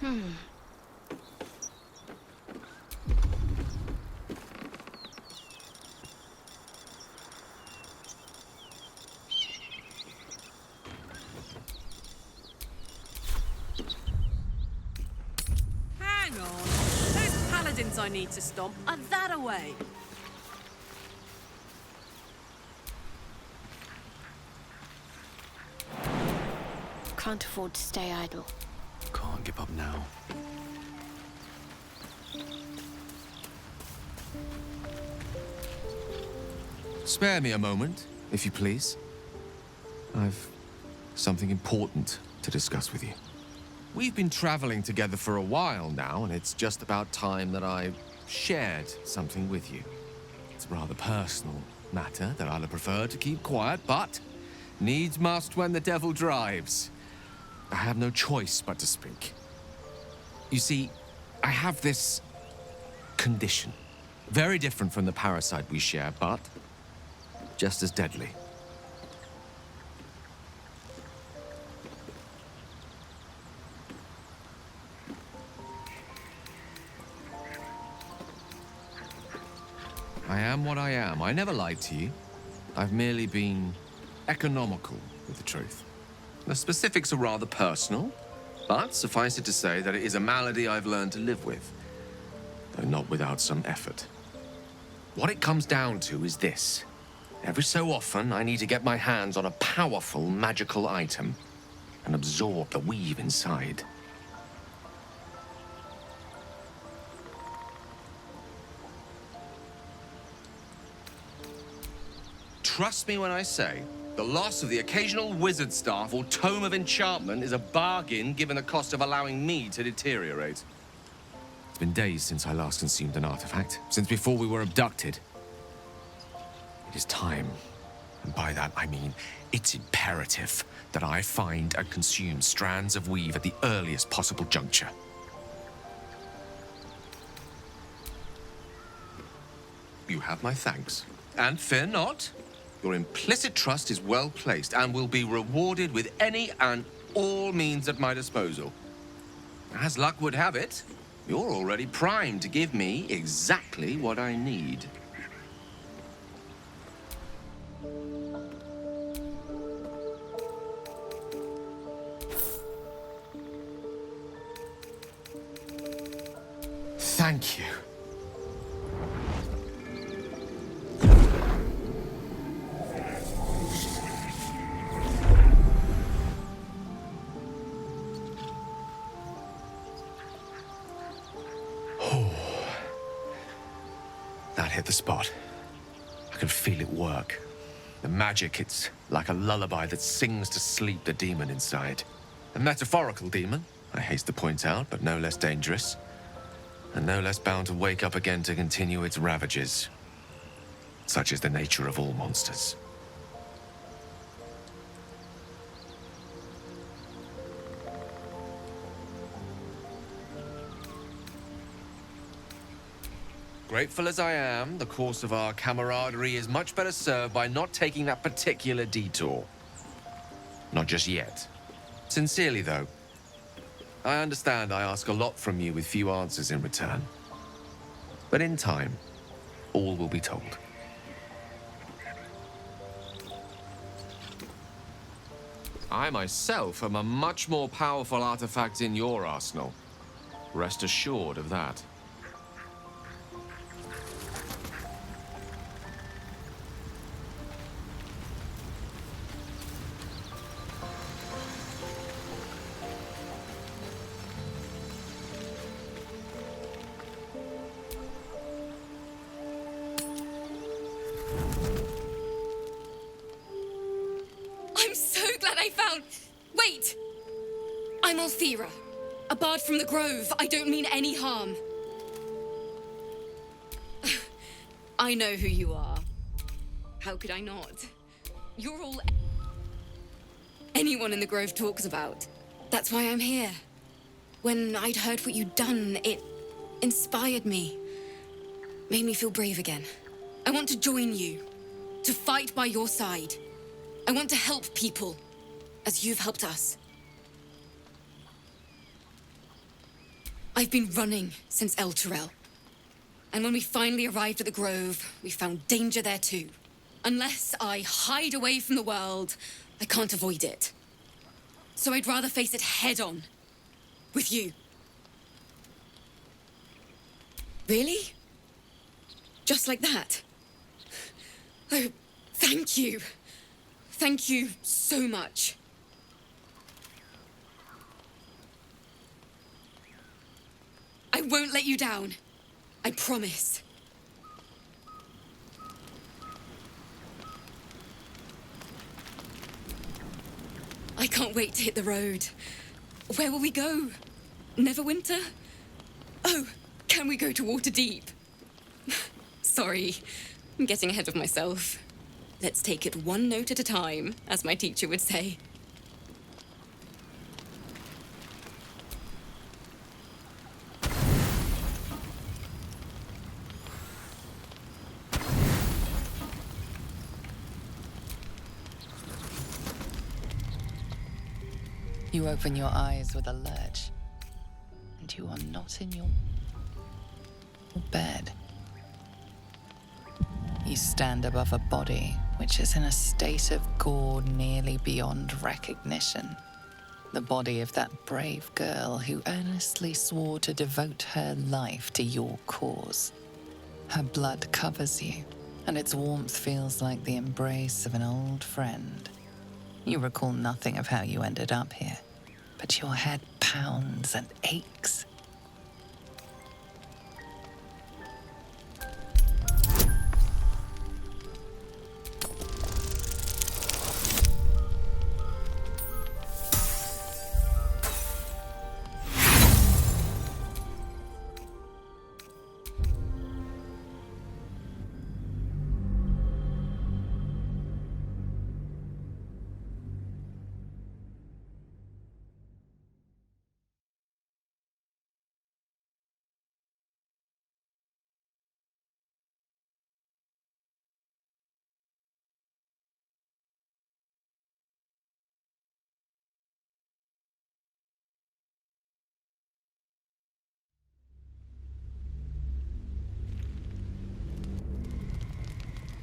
Hang on. Those paladins I need to stomp are that away. Can't afford to stay idle. Can't give up now. Spare me a moment, if you please. I've something important to discuss with you. We've been traveling together for a while now, and it's just about time that I shared something with you. It's a rather personal matter that I'd have preferred to keep quiet, but needs must when the devil drives. I have no choice but to speak. You see, I have this condition. Very different from the parasite we share, but just as deadly. I am what I am. I never lied to you. I've merely been economical with the truth. The specifics are rather personal, but suffice it to say that it is a malady I've learned to live with, though not without some effort. What it comes down to is this. Every so often, I need to get my hands on a powerful magical item and absorb the weave inside. Trust me when I say, the loss of the occasional wizard staff or tome of enchantment is a bargain given the cost of allowing me to deteriorate. It's been days since I last consumed an artifact, since before we were abducted. It is time, and by that I mean it's imperative that I find and consume strands of weave at the earliest possible juncture. You have my thanks, and fear not. Your implicit trust is well placed and will be rewarded with any and all means at my disposal. As luck would have it, you're already primed to give me exactly what I need. Thank you. That hit the spot. I can feel it work. The magic, it's like a lullaby that sings to sleep the demon inside. A metaphorical demon, I haste to point out, but no less dangerous. And no less bound to wake up again to continue its ravages. Such is the nature of all monsters. Grateful as I am, the course of our camaraderie is much better served by not taking that particular detour. Not just yet. Sincerely, though. I understand I ask a lot from you with few answers in return. But in time, all will be told. I myself am a much more powerful artifact in your arsenal. Rest assured of that. Wait! I'm Althira, a bard from the Grove. I don't mean any harm. I know who you are. How could I not? You're all anyone in the Grove talks about. That's why I'm here. When I'd heard what you'd done, it inspired me. Made me feel brave again. I want to join you. To fight by your side. I want to help people. As you've helped us. I've been running since El Turel. And when we finally arrived at the Grove, we found danger there too. Unless I hide away from the world, I can't avoid it. So I'd rather face it head on. With you. Really? Just like that? Oh, thank you. Thank you so much. I won't let you down. I promise. I can't wait to hit the road. Where will we go? Neverwinter? Oh, can we go to Waterdeep? Sorry, I'm getting ahead of myself. Let's take it one note at a time, as my teacher would say. You open your eyes with a lurch, and you are not in your bed. You stand above a body which is in a state of gore nearly beyond recognition. The body of that brave girl who earnestly swore to devote her life to your cause. Her blood covers you, and its warmth feels like the embrace of an old friend. You recall nothing of how you ended up here, but your head pounds and aches.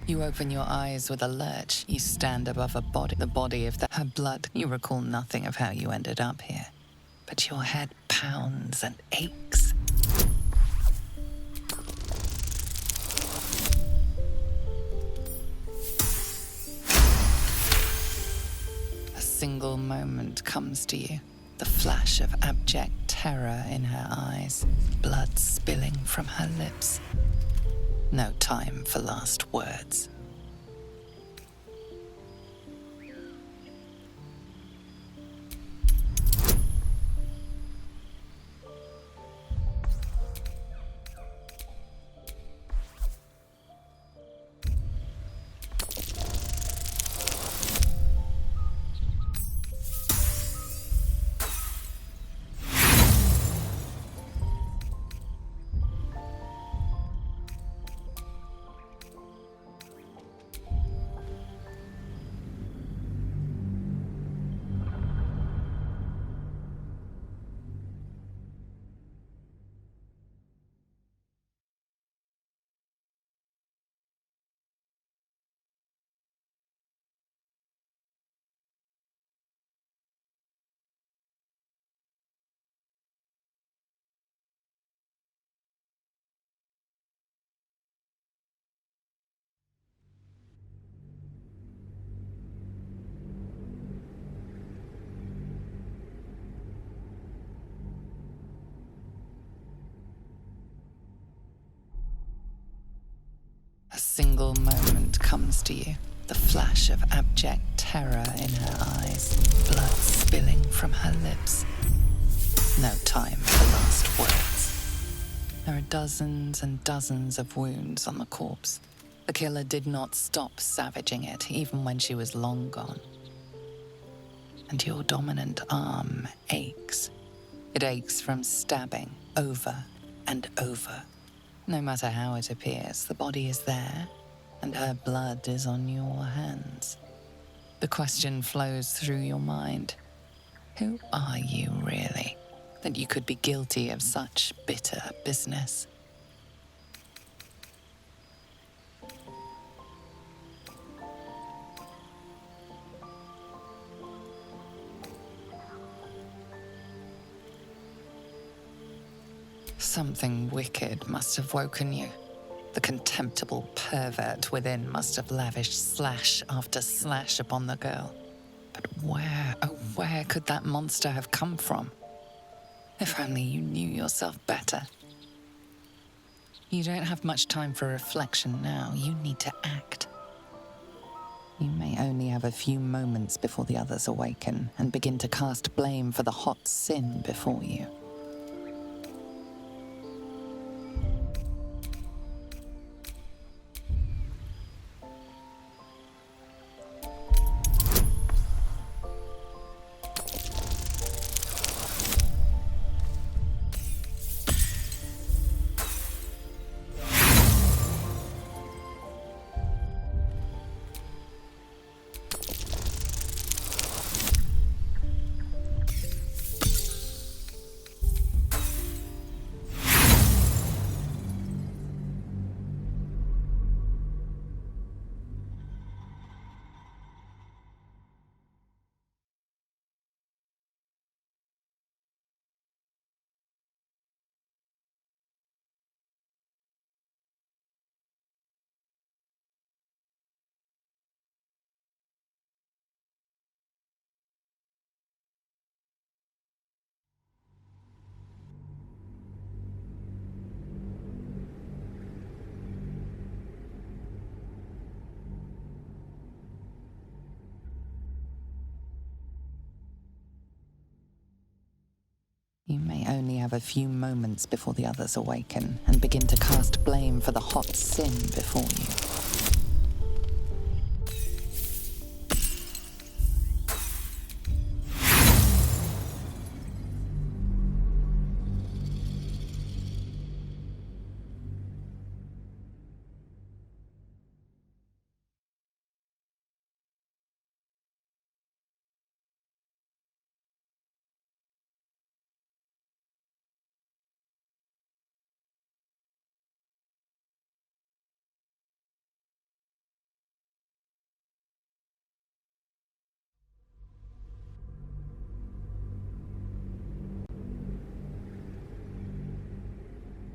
You open your eyes with a lurch. You stand above a body, the body of her blood. You recall nothing of how you ended up here, but your head pounds and aches. A single moment comes to you, the flash of abject terror in her eyes, blood spilling from her lips. No time for last words. A single moment comes to you, the flash of abject terror in her eyes, blood spilling from her lips. No time for last words. There are dozens and dozens of wounds on the corpse. The killer did not stop savaging it, even when she was long gone. And your dominant arm aches. It aches from stabbing over and over. No matter how it appears, the body is there, and her blood is on your hands. The question flows through your mind. Who are you, really? that you could be guilty of such bitter business. Something wicked must have woken you. The contemptible pervert within must have lavished slash after slash upon the girl. But where, oh where could that monster have come from? If only you knew yourself better. You don't have much time for reflection now. You need to act. You may only have a few moments before the others awaken and begin to cast blame for the hot sin before you. You may only have a few moments before the others awaken and begin to cast blame for the hot sin before you.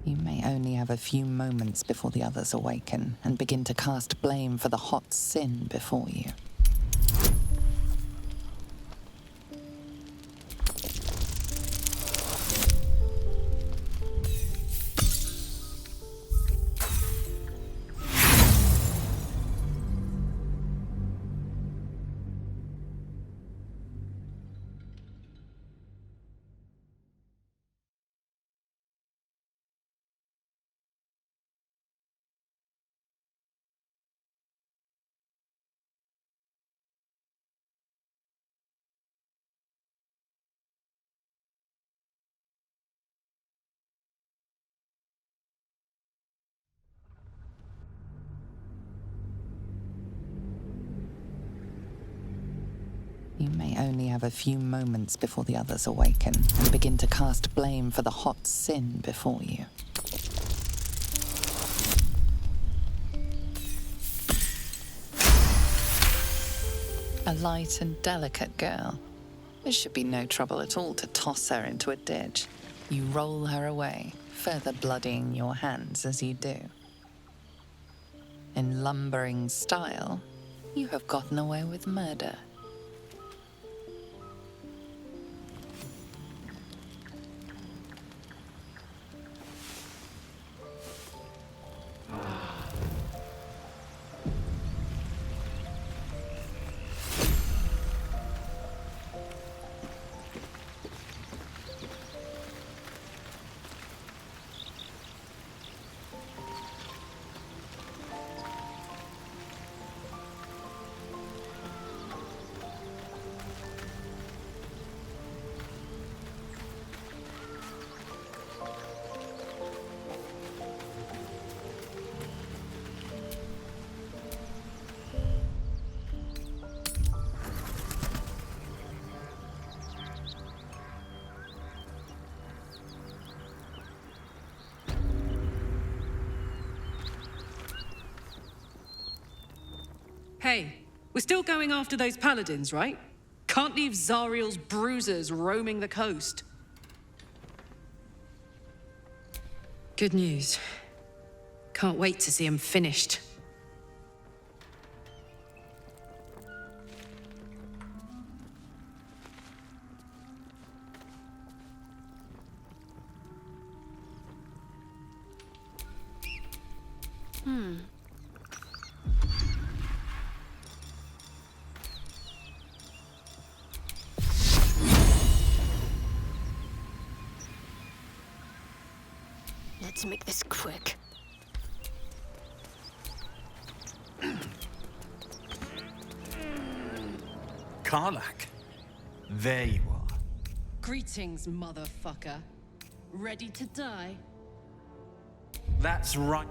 You may only have a few moments before the others awaken and begin to cast blame for the hot sin before you. You may only have a few moments before the others awaken and begin to cast blame for the hot sin before you. A light and delicate girl. It should be no trouble at all to toss her into a ditch. You roll her away, further bloodying your hands as you do. In lumbering style, you have gotten away with murder. Hey, we're still going after those paladins, right? Can't leave Zariel's bruisers roaming the coast. Good news. Can't wait to see him finished. Let's make this quick. Karlak. There you are. Greetings, motherfucker. Ready to die? That's right.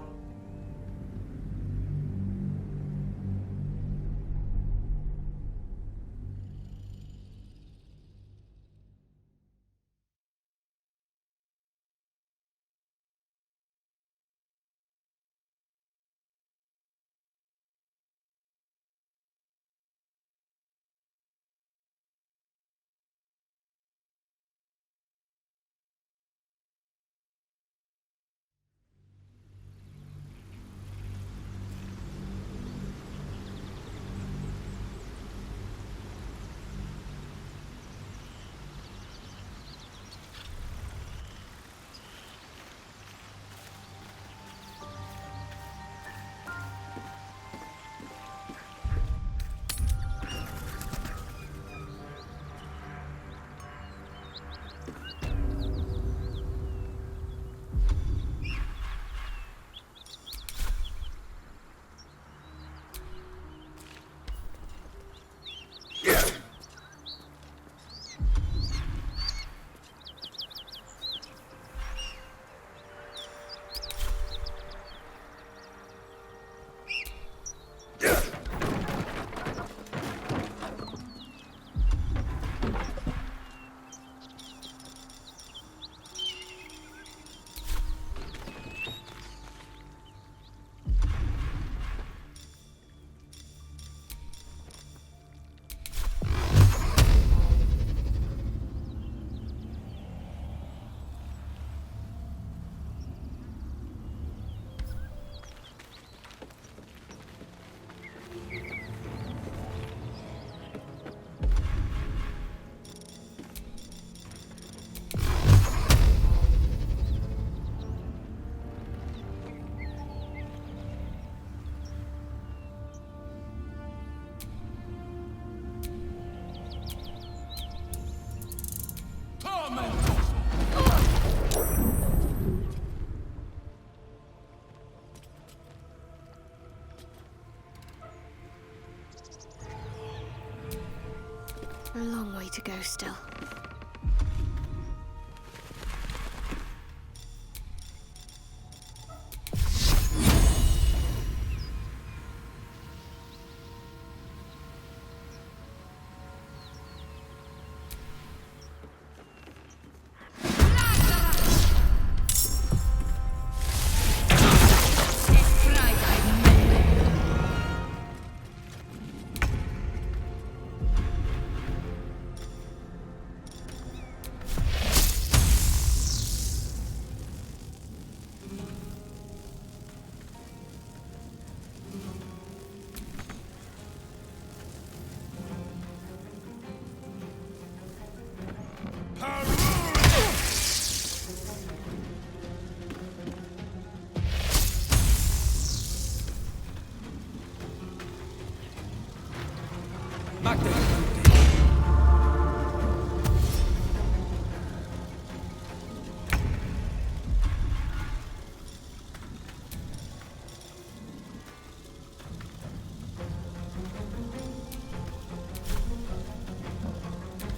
A long way to go still.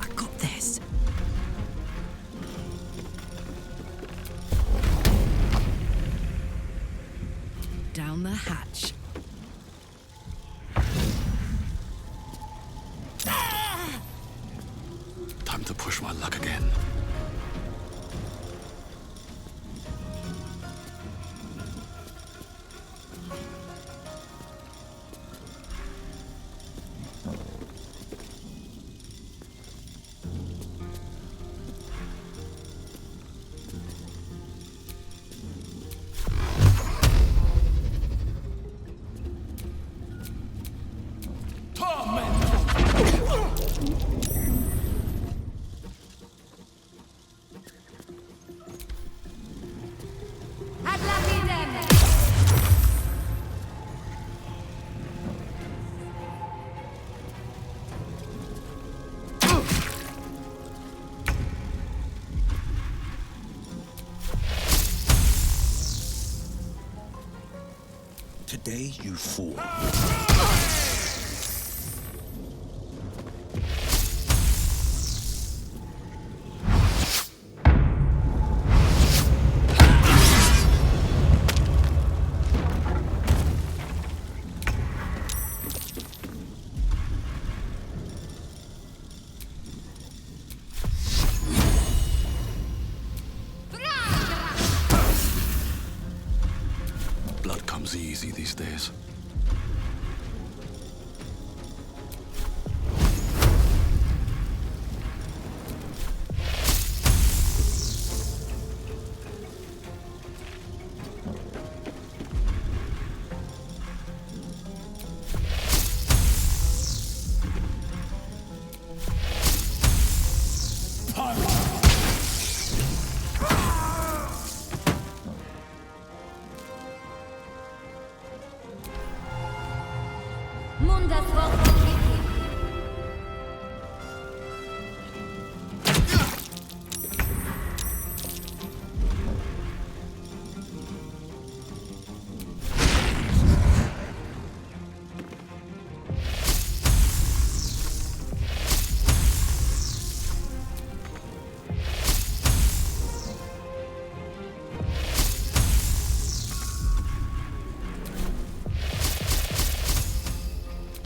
I got this. Down the hatch. Time to push my luck again. day you fall. Blood comes easy these days.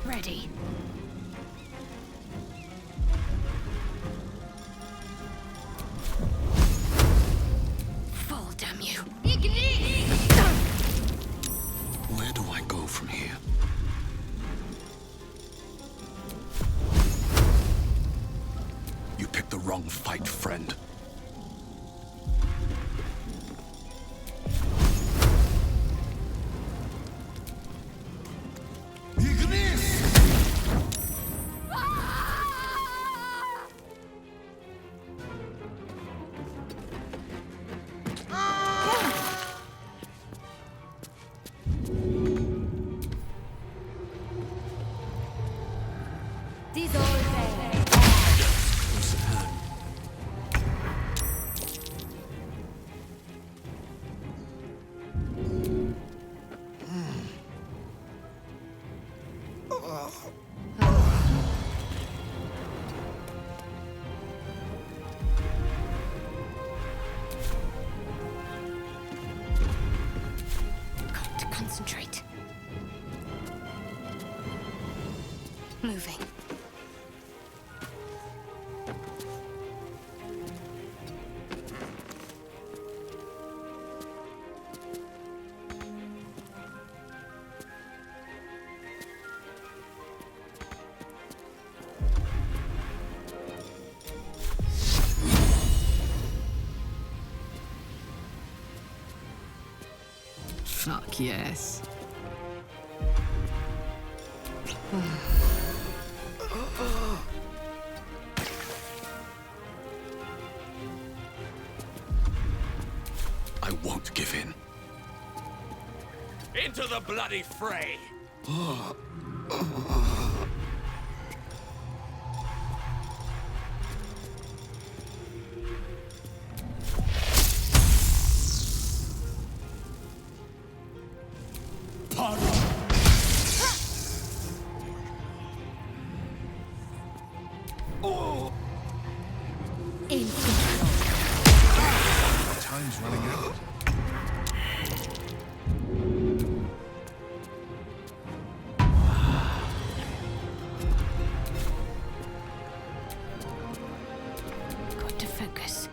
Ready. Fall, damn you. Where do I go from here? You picked the wrong fight, friend. Got to concentrate. Moving. Fuck yes. I won't give in. Into the bloody fray! Time's running out. Got to focus.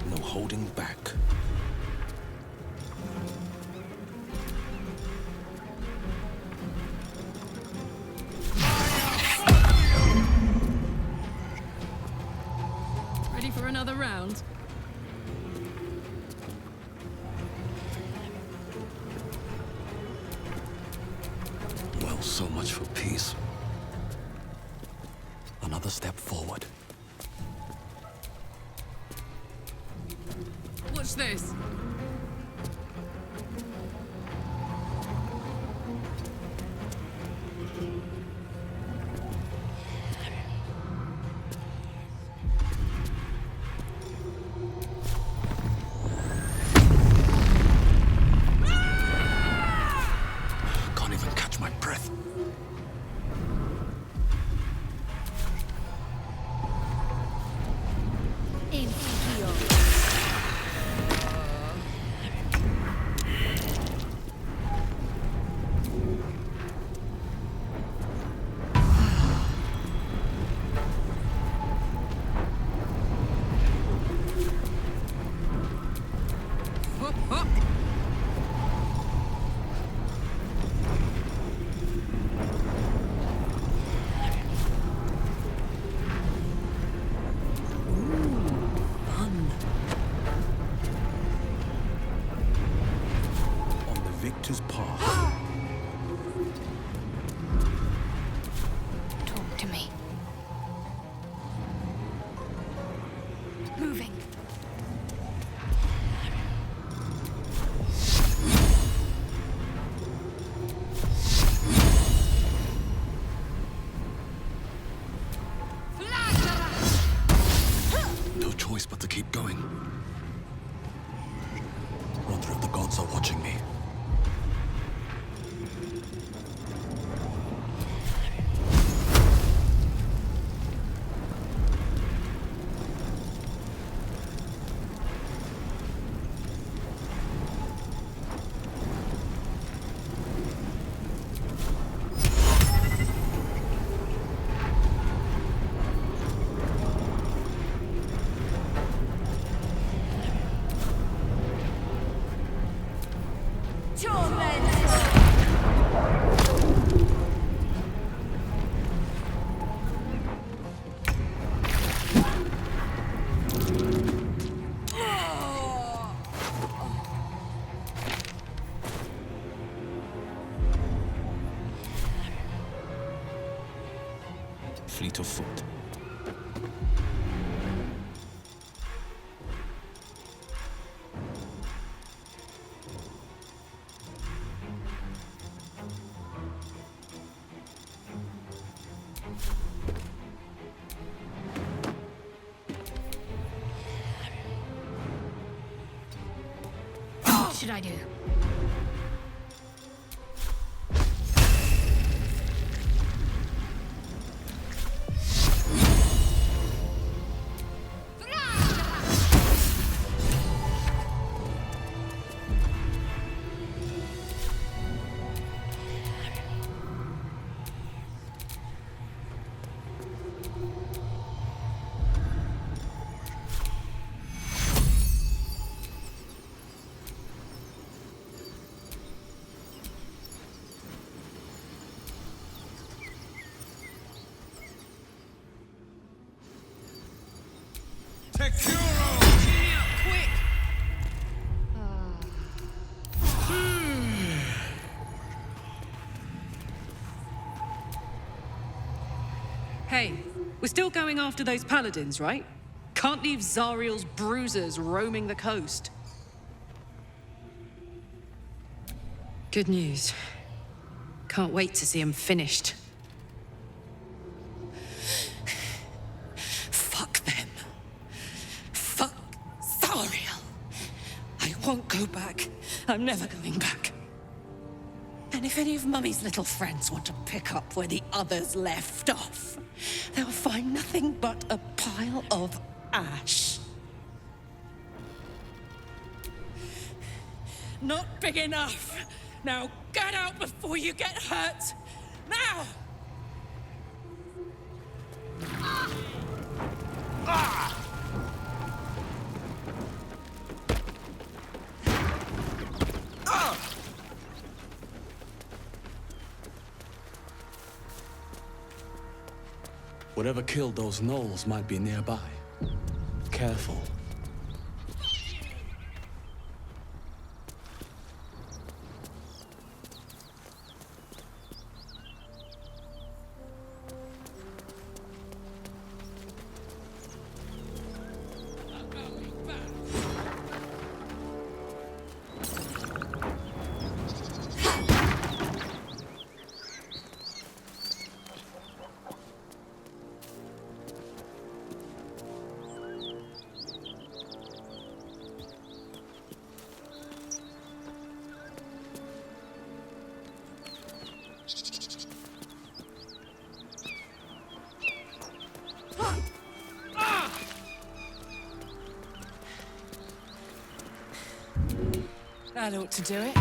No holding back. Ready for another round? Well, so much for peace. Another step forward. What touch this! Can't even catch my breath. On the victor's path. Talk to me. Moving. No choice but to keep going. Wonder if the gods are watching me. Fleet of foot. What should I do? Hey, we're still going after those paladins, right? Can't leave Zariel's bruisers roaming the coast. Good news. Can't wait to see them finished. Fuck them. Fuck Zariel. I won't go back. I'm never going back. And if any of Mummy's little friends want to pick up where the others left off, they'll find nothing but a pile of ash. Not big enough. Now get out before you get hurt. Now! Whatever killed those gnolls might be nearby. Careful. That ought to do it.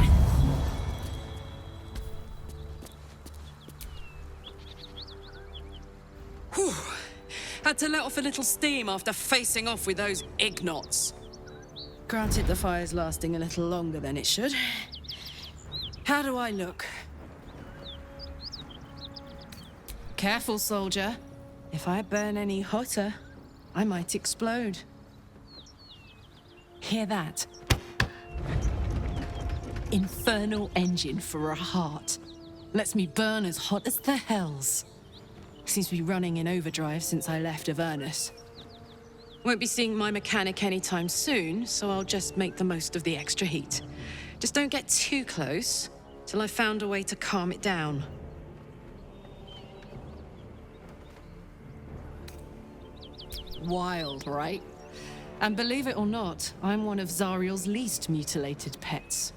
Whew. Had to let off a little steam after facing off with those ignots. Granted, the fire's lasting a little longer than it should. How do I look? Careful, soldier. If I burn any hotter, I might explode. Hear that? Infernal engine for a heart. Lets me burn as hot as the hells. Seems to be running in overdrive since I left Avernus. Won't be seeing my mechanic anytime soon, so I'll just make the most of the extra heat. Just don't get too close till I've found a way to calm it down. Wild, right? And believe it or not, I'm one of Zariel's least mutilated pets.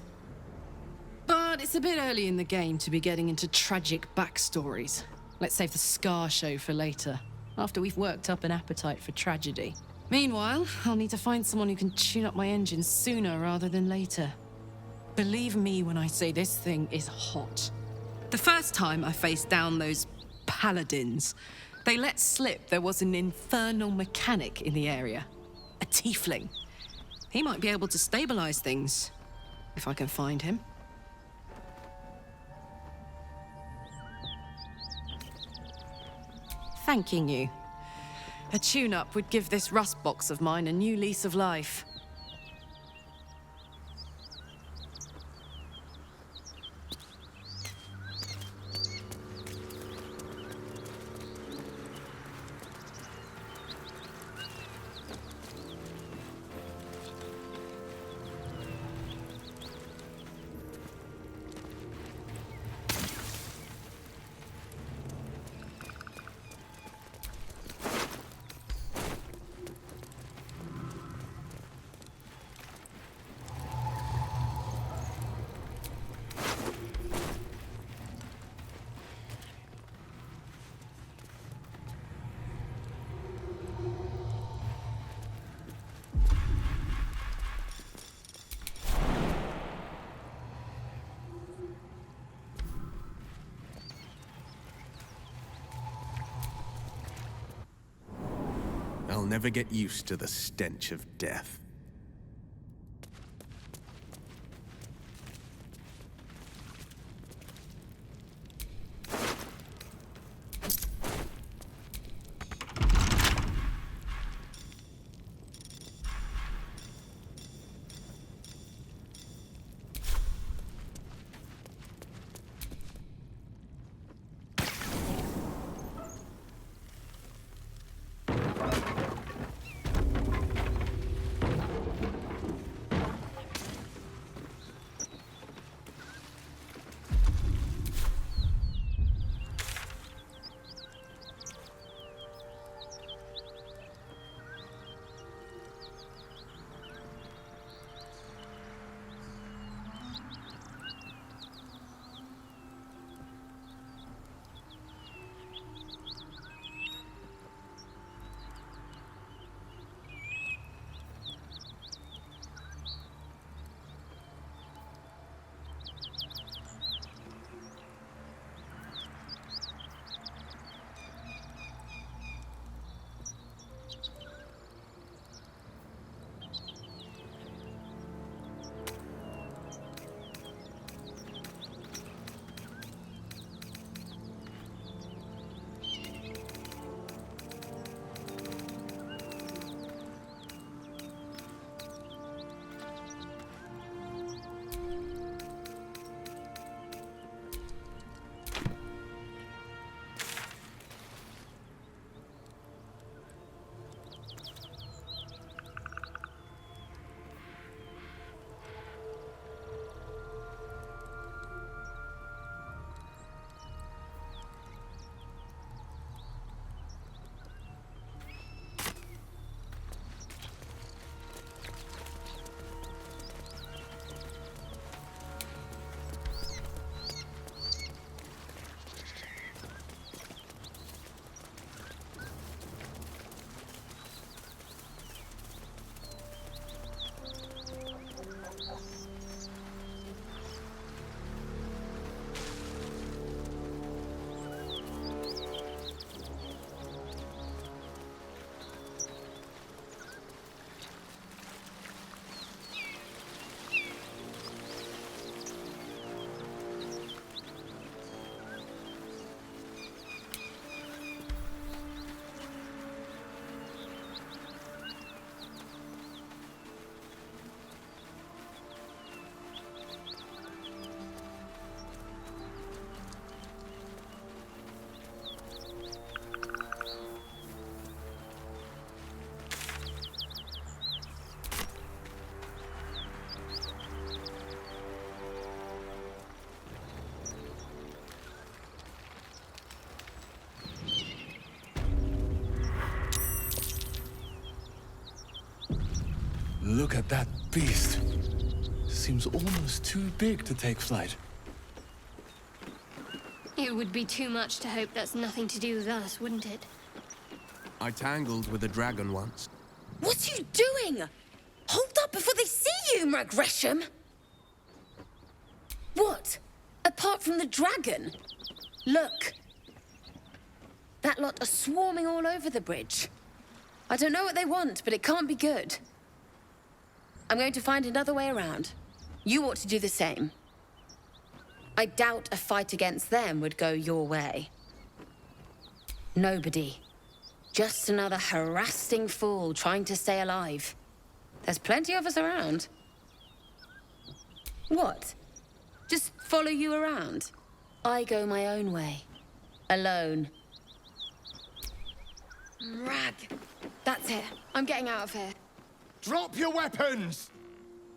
But it's a bit early in the game to be getting into tragic backstories. Let's save the Scar show for later, after we've worked up an appetite for tragedy. Meanwhile, I'll need to find someone who can tune up my engine sooner rather than later. Believe me when I say this thing is hot. The first time I faced down those paladins, they let slip there was an infernal mechanic in the area. A tiefling. He might be able to stabilize things, if I can find him. Thanking you. A tune-up would give this rust box of mine a new lease of life. I'll never get used to the stench of death. Look at that beast. Seems almost too big to take flight. It would be too much to hope that's nothing to do with us, wouldn't it? I tangled with a dragon once. What are you doing? Hold up before they see you, Gresham! What? Apart from the dragon? Look. That lot are swarming all over the bridge. I don't know what they want, but it can't be good. I'm going to find another way around. You ought to do the same. I doubt a fight against them would go your way. Nobody. Just another harassing fool trying to stay alive. There's plenty of us around. What? Just follow you around? I go my own way. Alone. Rag. That's it. I'm getting out of here. Drop your weapons!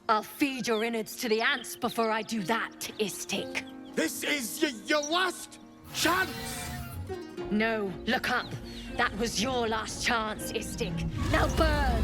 I'll feed your innards to the ants before I do that, Istik. This is your last chance! No, look up. That was your last chance, Istik. Now burn!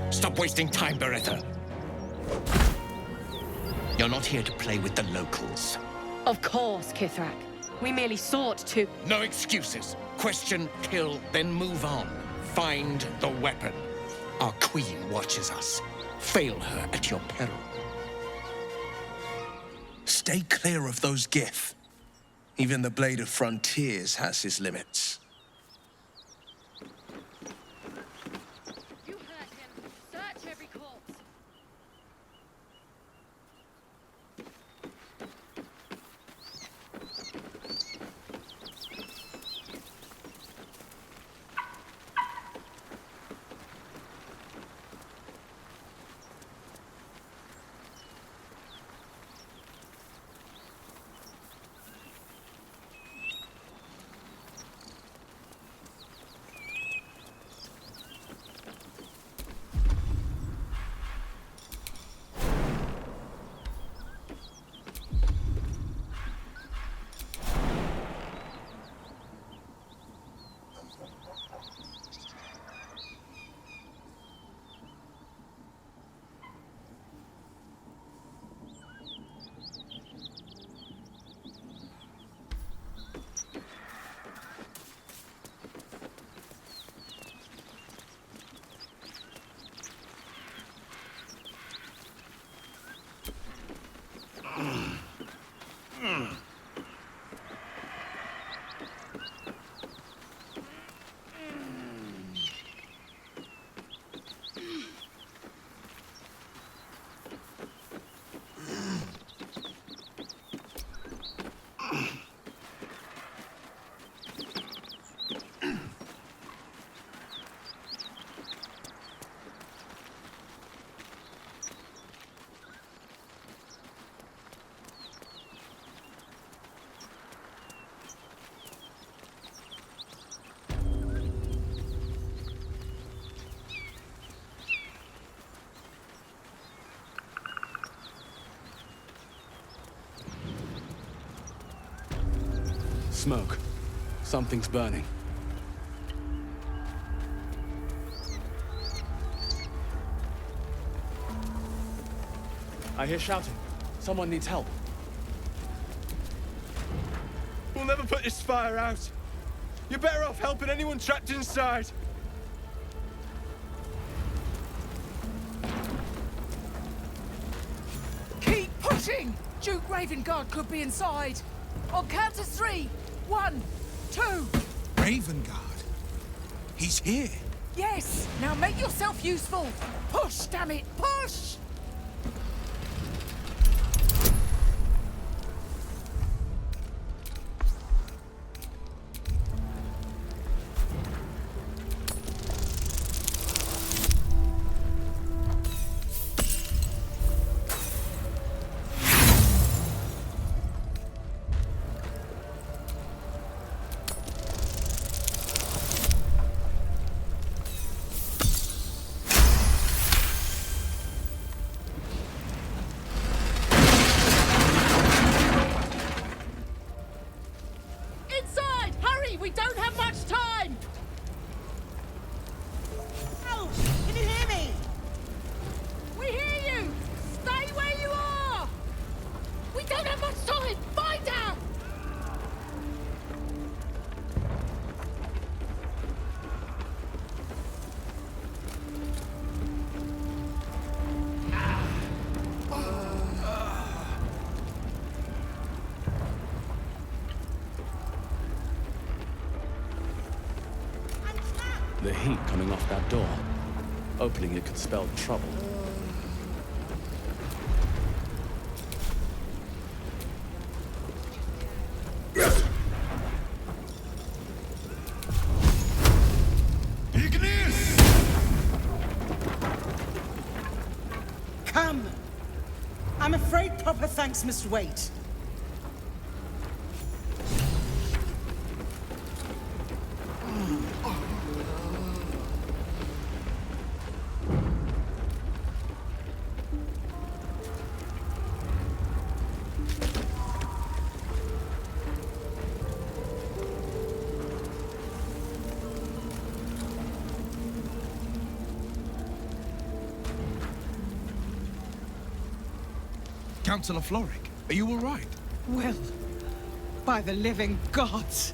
Stop wasting time, Beretta. You're not here to play with the locals. Of course, Kithrak. We merely sought to... No excuses. Question, kill, then move on. Find the weapon. Our queen watches us. Fail her at your peril. Stay clear of those Gith. Even the Blade of Frontiers has his limits. You heard him. Search every corpse. Smoke. Something's burning. I hear shouting. Someone needs help. We'll never put this fire out. You're better off helping anyone trapped inside. Keep pushing! Duke Ravengard could be inside. On count of 3. 1, 2. Ravengard? He's here. Yes! Now make yourself useful! Push, damn it! Push! the heat coming off that door. Opening it could spell trouble. Come! I'm afraid proper thanks must wait. Councillor Floric, are you all right? Well, by the living gods,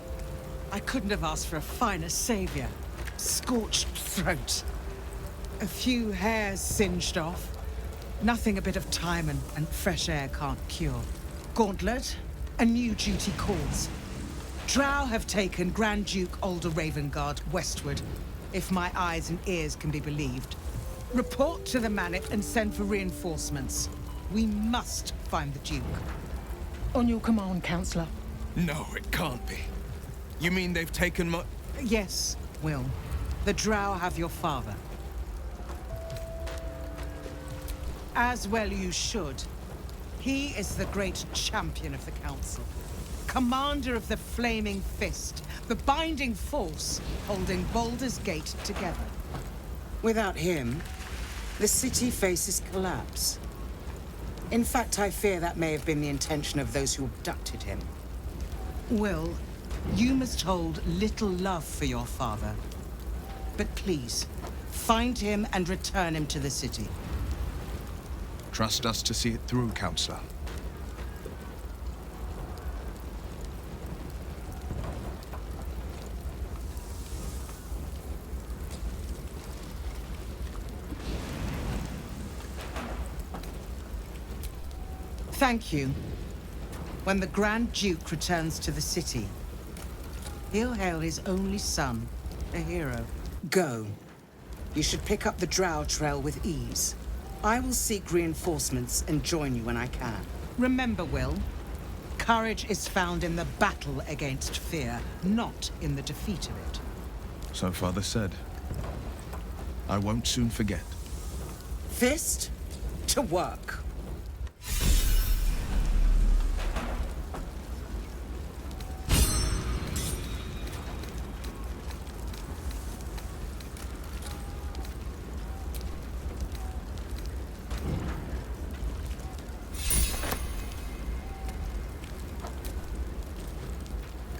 I couldn't have asked for a finer savior. Scorched throat. A few hairs singed off. Nothing a bit of time and fresh air can't cure. Gauntlet, a new duty calls. Drow have taken Grand Duke Alder Ravengard westward, if my eyes and ears can be believed. Report to the Manet and send for reinforcements. We must find the Duke. On your command, Councillor. No, it can't be. You mean they've taken my... Yes, Will. The Drow have your father. As well you should. He is the great champion of the Council. Commander of the Flaming Fist, the binding force holding Baldur's Gate together. Without him, the city faces collapse. In fact, I fear that may have been the intention of those who abducted him. Will, you must hold little love for your father. But please, find him and return him to the city. Trust us to see it through, Councillor. Thank you. When the Grand Duke returns to the city, he'll hail his only son, a hero. Go. You should pick up the Drow trail with ease. I will seek reinforcements and join you when I can. Remember, Will, courage is found in the battle against fear, not in the defeat of it. So Father said. I won't soon forget. Fist, to work.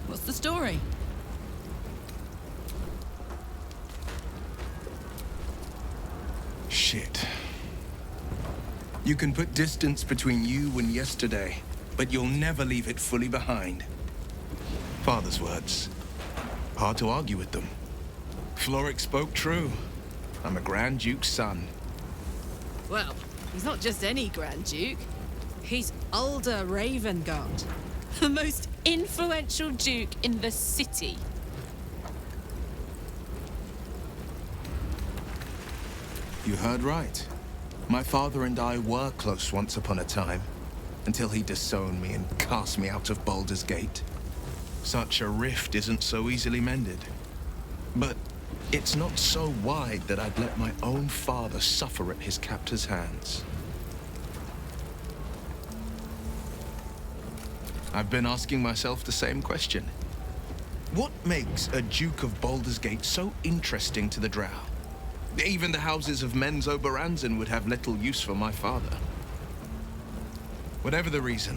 What's the story? Shit. You can put distance between you and yesterday, but you'll never leave it fully behind. Father's words. Hard to argue with them. Floric spoke true. I'm a Grand Duke's son. Well, he's not just any Grand Duke. He's Alder Ravengard, the most influential Duke in the city. You heard right. My father and I were close once upon a time, until he disowned me and cast me out of Baldur's Gate. Such a rift isn't so easily mended. But it's not so wide that I'd let my own father suffer at his captor's hands. I've been asking myself the same question. What makes a Duke of Baldur's Gate so interesting to the Drow? Even the houses of Menzo Baranzan would have little use for my father. Whatever the reason,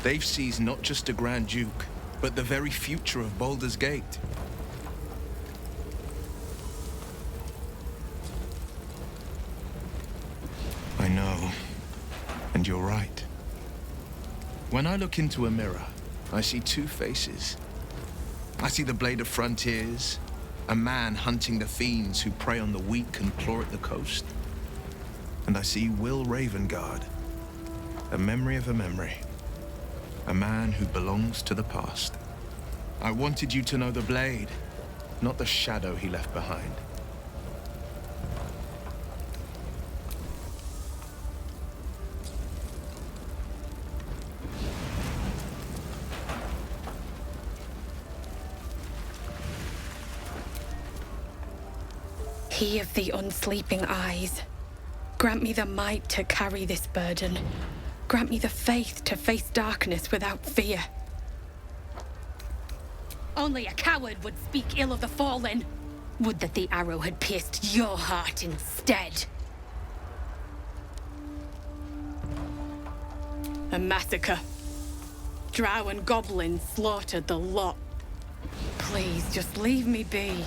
they've seized not just a Grand Duke, but the very future of Baldur's Gate. I know, and you're right. When I look into a mirror, I see two faces. I see the Blade of Frontiers, a man hunting the fiends who prey on the weak and claw at the coast. And I see Will Ravengard, a memory of a memory, a man who belongs to the past. I wanted you to know the Blade, not the shadow he left behind. He of the unsleeping eyes, grant me the might to carry this burden. Grant me the faith to face darkness without fear. Only a coward would speak ill of the fallen. Would that the arrow had pierced your heart instead. A massacre. Drow and goblins slaughtered the lot. Please, just leave me be.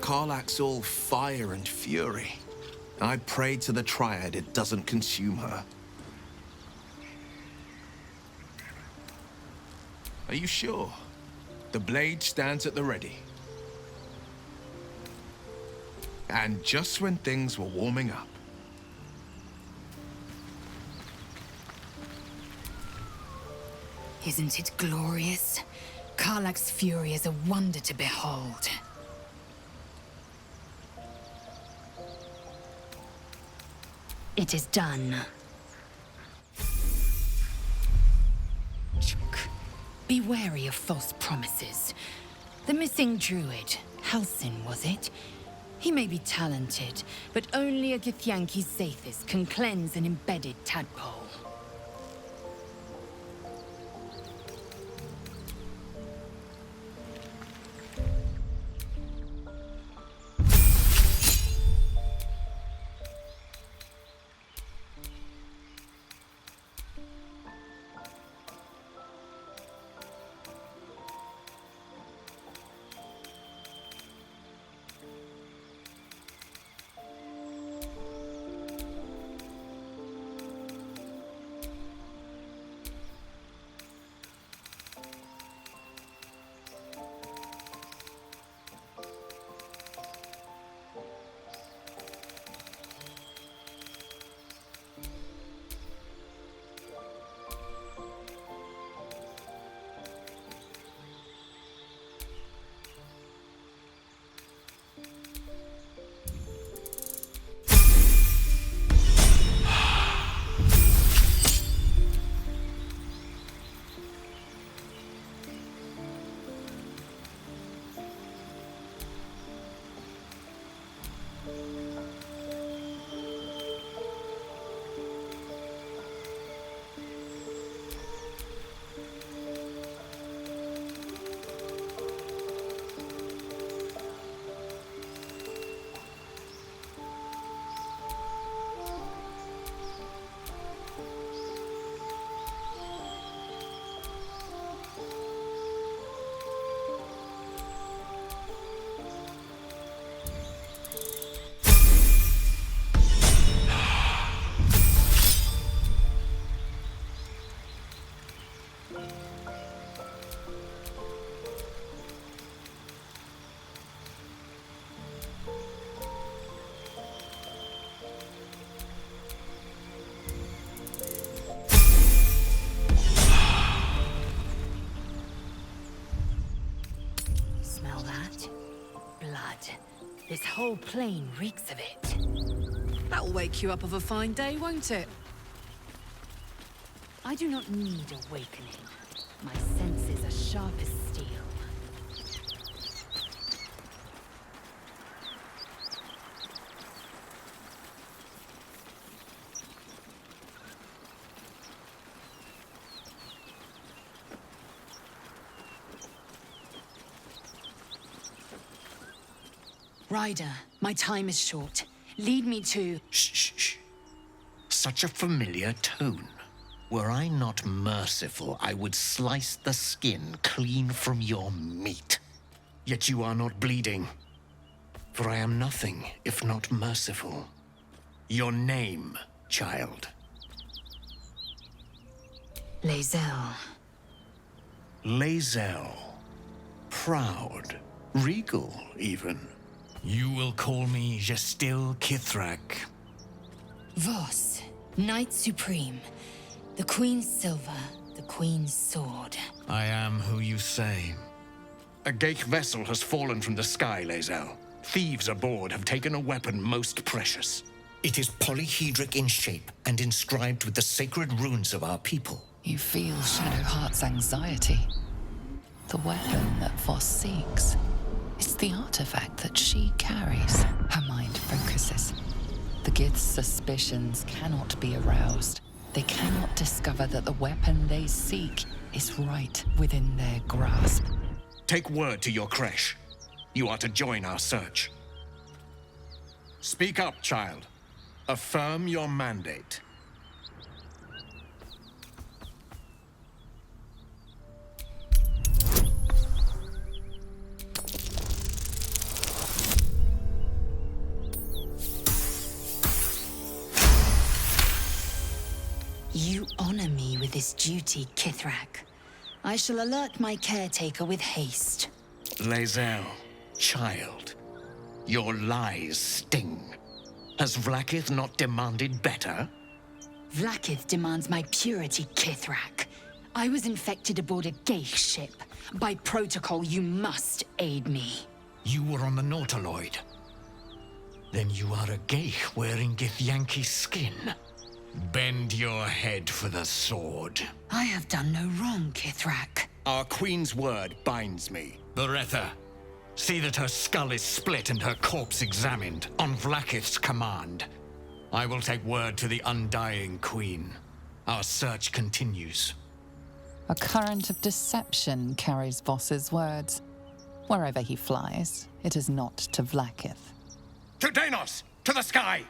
Karlach's all fire and fury. I pray to the Triad it doesn't consume her. Are you sure? The blade stands at the ready. And just when things were warming up. Isn't it glorious? Karlach's fury is a wonder to behold. It is done. Be wary of false promises. The missing druid, Halsin, was it? He may be talented, but only a Githyanki Zathis can cleanse an embedded tadpole. This whole plain reeks of it. That'll wake you up of a fine day, won't it? I do not need awakening. My senses are sharp as steel. Ryder, my time is short. Lead me to... Shh, shh, shh. Such a familiar tone. Were I not merciful, I would slice the skin clean from your meat. Yet you are not bleeding. For I am nothing if not merciful. Your name, child. Lae'zel. Lae'zel. Proud. Regal, even. You will call me Gestil Kithrak. Voss, Knight Supreme. The Queen's silver, the Queen's sword. I am who you say. A Geich vessel has fallen from the sky, Lae'zel. Thieves aboard have taken a weapon most precious. It is polyhedric in shape and inscribed with the sacred runes of our people. You feel Shadowheart's anxiety. The weapon that Voss seeks. It's the artifact that she carries. Her mind focuses. The Gith's suspicions cannot be aroused. They cannot discover that the weapon they seek is right within their grasp. Take word to your creche. You are to join our search. Speak up, child. Affirm your mandate. You honor me with this duty, Kithrak. I shall alert my caretaker with haste. Lae'zel, child, your lies sting. Has Vlaakith not demanded better? Vlaakith demands my purity, Kithrak. I was infected aboard a Geich ship. By protocol, you must aid me. You were on the Nautiloid. Then you are a Geich wearing Githyanki skin. Bend your head for the sword. I have done no wrong, Kithrak. Our Queen's word binds me. Beretha, see that her skull is split and her corpse examined, on Vlaakith's command. I will take word to the Undying Queen. Our search continues. A current of deception carries Voss's words. Wherever he flies, it is not to Vlaakith. To Danos! To the sky!